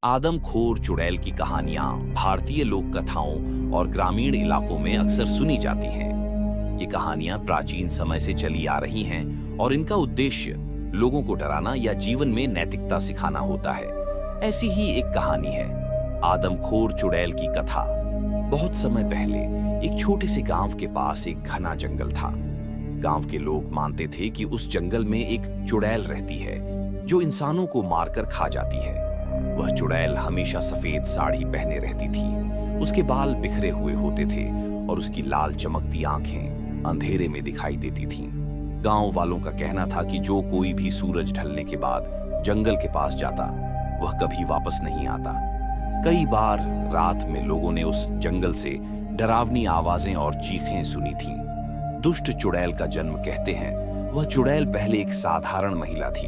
आदमखोर चुड़ैल की कहानियां भारतीय लोक कथाओं और ग्रामीण इलाकों में अक्सर सुनी जाती हैं। ये कहानियां प्राचीन समय से चली आ रही हैं और इनका उद्देश्य लोगों को डराना या जीवन में नैतिकता सिखाना होता है। ऐसी ही एक कहानी है आदमखोर चुड़ैल की कथा। बहुत समय पहले एक छोटे से गांव के पास एक घना जंगल था। गांव के लोग मानते थे कि उस जंगल में एक चुड़ैल रहती है जो इंसानों को मारकर खा जाती है। वह चुड़ैल हमेशा सफेद साड़ी पहने रहती थी। उसके बाल बिखरे हुए होते थे और उसकी लाल चमकती आंखें अंधेरे में दिखाई देती थीं। गांव वालों का कहना था कि जो कोई भी सूरज ढलने के बाद जंगल के पास जाता वह कभी वापस नहीं आता। कई बार रात में लोगों ने उस जंगल से डरावनी आवाजें और चीखें सुनी थीं। दुष्ट चुड़ैल का जन्म कहते हैं वह चुड़ैल पहले एक साधारण महिला थी।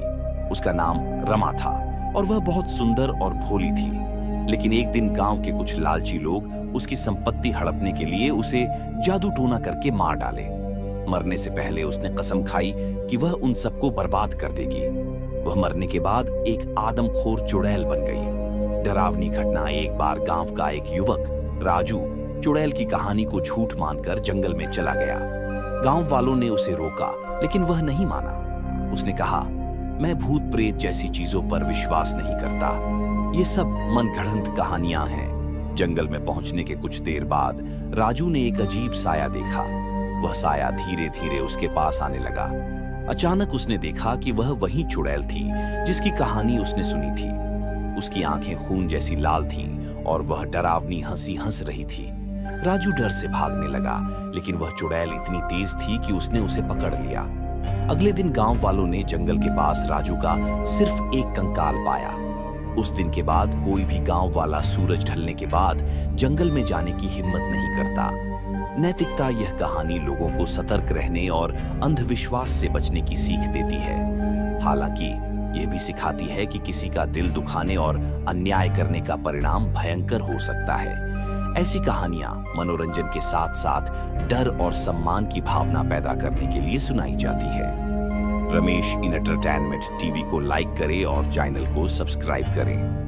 उसका नाम रमा था और वह बहुत सुंदर और भोली थी। लेकिन एक दिन गांव के कुछ लालची लोग उसकी संपत्ति हड़पने के लिए उसे जादू टोना करके मार डाले। मरने से पहले उसने कसम खाई कि वह उन सबको बर्बाद कर देगी। वह मरने के बाद एक आदमखोर चुड़ैल बन गई। डरावनी घटना, एक बार गांव का एक युवक राजू चुड़ैल की कहानी को झूठ मानकर जंगल में चला गया। गांव वालों ने उसे रोका लेकिन वह नहीं माना। उसने कहा, मैं भूत प्रेत जैसी चीजों पर विश्वास नहीं करता, ये सब मनगढ़ंत कहानियां हैं। जंगल में पहुंचने के कुछ देर बाद राजू ने एक अजीब साया देखा। वह साया धीरे धीरे उसके पास आने लगा। अचानक उसने देखा कि वह वही चुड़ैल थी जिसकी कहानी उसने सुनी थी। उसकी आंखें खून जैसी लाल थीं और वह डरावनी हंसी हंस रही थी। राजू डर से भागने लगा लेकिन वह चुड़ैल इतनी तेज थी कि उसने उसे पकड़ लिया। अगले दिन गांव वालों ने जंगल के पास राजू का सिर्फ एक कंकाल पाया। उस दिन के बाद कोई भी गांव वाला सूरज ढलने के बाद जंगल में जाने की हिम्मत नहीं करता। नैतिकता यह कहानी लोगों को सतर्क रहने और अंधविश्वास से बचने की सीख देती है। हालांकि यह भी सिखाती है कि किसी का दिल दुखाने और अन्याय करने का परिणाम भयंकर हो सकता है। ऐसी कहानियां मनोरंजन के साथ साथ डर और सम्मान की भावना पैदा करने के लिए सुनाई जाती है। रमेश इन एंटरटेनमेंट टीवी को लाइक करें और चैनल को सब्सक्राइब करें।